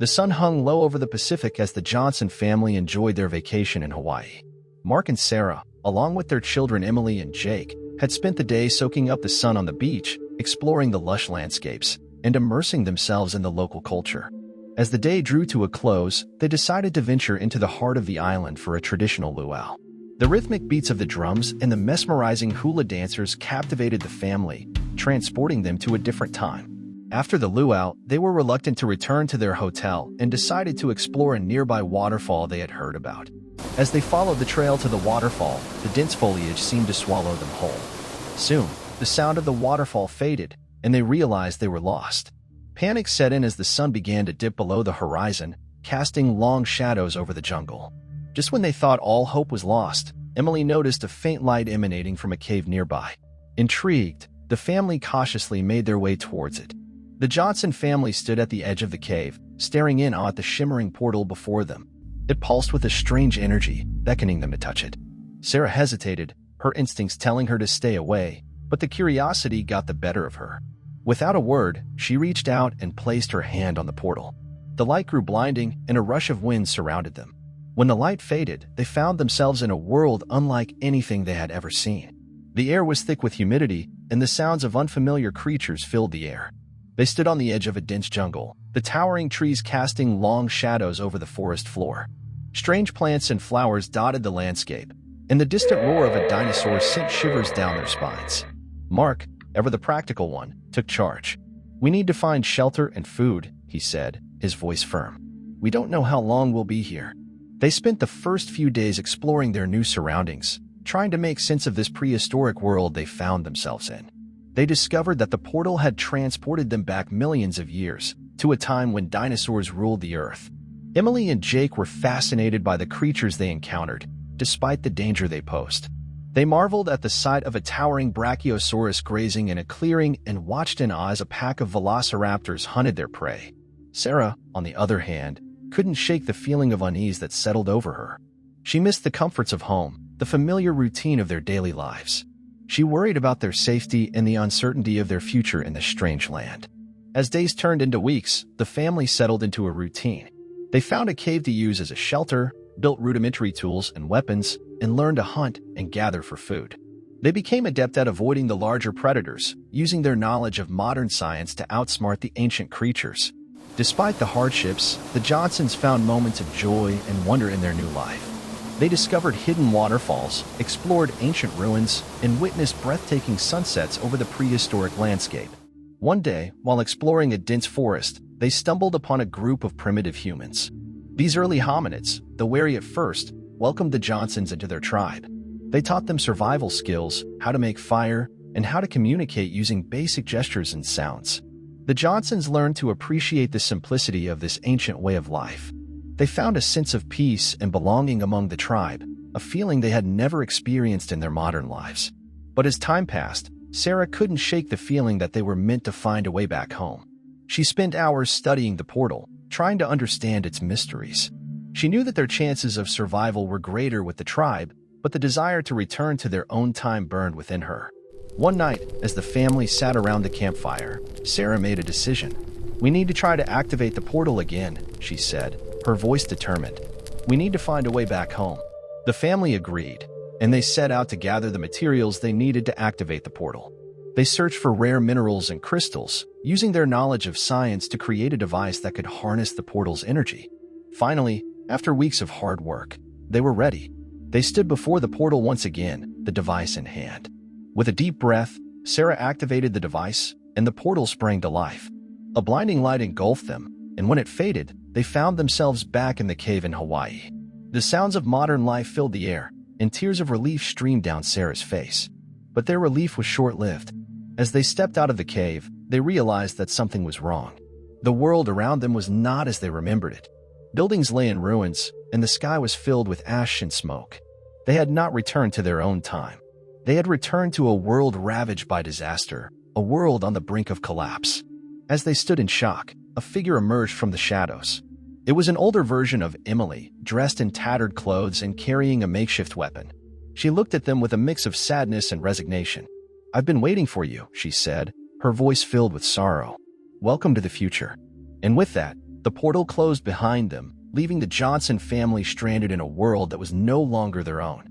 The sun hung low over the Pacific as the Johnson family enjoyed their vacation in Hawaii. Mark and Sarah, along with their children Emily and Jake, had spent the day soaking up the sun on the beach, exploring the lush landscapes, and immersing themselves in the local culture. As the day drew to a close, they decided to venture into the heart of the island for a traditional luau. The rhythmic beats of the drums and the mesmerizing hula dancers captivated the family, transporting them to a different time. After the luau, they were reluctant to return to their hotel and decided to explore a nearby waterfall they had heard about. As they followed the trail to the waterfall, the dense foliage seemed to swallow them whole. Soon, the sound of the waterfall faded, and they realized they were lost. Panic set in as the sun began to dip below the horizon, casting long shadows over the jungle. Just when they thought all hope was lost, Emily noticed a faint light emanating from a cave nearby. Intrigued, the family cautiously made their way towards it. The Johnson family stood at the edge of the cave, staring in at the shimmering portal before them. It pulsed with a strange energy, beckoning them to touch it. Sarah hesitated, her instincts telling her to stay away, but the curiosity got the better of her. Without a word, she reached out and placed her hand on the portal. The light grew blinding, and a rush of wind surrounded them. When the light faded, they found themselves in a world unlike anything they had ever seen. The air was thick with humidity, and the sounds of unfamiliar creatures filled the air. They stood on the edge of a dense jungle, the towering trees casting long shadows over the forest floor. Strange plants and flowers dotted the landscape, and the distant roar of a dinosaur sent shivers down their spines. Mark, ever the practical one, took charge. "We need to find shelter and food," he said, his voice firm. "We don't know how long we'll be here." They spent the first few days exploring their new surroundings, trying to make sense of this prehistoric world they found themselves in. They discovered that the portal had transported them back millions of years, to a time when dinosaurs ruled the earth. Emily and Jake were fascinated by the creatures they encountered, despite the danger they posed. They marveled at the sight of a towering brachiosaurus grazing in a clearing and watched in awe as a pack of velociraptors hunted their prey. Sarah, on the other hand, couldn't shake the feeling of unease that settled over her. She missed the comforts of home, the familiar routine of their daily lives. She worried about their safety and the uncertainty of their future in this strange land. As days turned into weeks, the family settled into a routine. They found a cave to use as a shelter, built rudimentary tools and weapons, and learned to hunt and gather for food. They became adept at avoiding the larger predators, using their knowledge of modern science to outsmart the ancient creatures. Despite the hardships, the Johnsons found moments of joy and wonder in their new life. They discovered hidden waterfalls, explored ancient ruins, and witnessed breathtaking sunsets over the prehistoric landscape. One day, while exploring a dense forest, they stumbled upon a group of primitive humans. These early hominids, though wary at first, welcomed the Johnsons into their tribe. They taught them survival skills, how to make fire, and how to communicate using basic gestures and sounds. The Johnsons learned to appreciate the simplicity of this ancient way of life. They found a sense of peace and belonging among the tribe, a feeling they had never experienced in their modern lives. But as time passed, Sarah couldn't shake the feeling that they were meant to find a way back home. She spent hours studying the portal, trying to understand its mysteries. She knew that their chances of survival were greater with the tribe, but the desire to return to their own time burned within her. One night, as the family sat around the campfire, Sarah made a decision. "We need to try to activate the portal again," she said, her voice determined. "We need to find a way back home." The family agreed, and they set out to gather the materials they needed to activate the portal. They searched for rare minerals and crystals, using their knowledge of science to create a device that could harness the portal's energy. Finally, after weeks of hard work, they were ready. They stood before the portal once again, the device in hand. With a deep breath, Sarah activated the device, and the portal sprang to life. A blinding light engulfed them, and when it faded, they found themselves back in the cave in Hawaii. The sounds of modern life filled the air, and tears of relief streamed down Sarah's face. But their relief was short-lived. As they stepped out of the cave, they realized that something was wrong. The world around them was not as they remembered it. Buildings lay in ruins, and the sky was filled with ash and smoke. They had not returned to their own time. They had returned to a world ravaged by disaster, a world on the brink of collapse. As they stood in shock, a figure emerged from the shadows. It was an older version of Emily, dressed in tattered clothes and carrying a makeshift weapon. She looked at them with a mix of sadness and resignation. "I've been waiting for you," she said, her voice filled with sorrow. "Welcome to the future." And with that, The portal closed behind them, leaving the Johnson family stranded in a world that was no longer their own.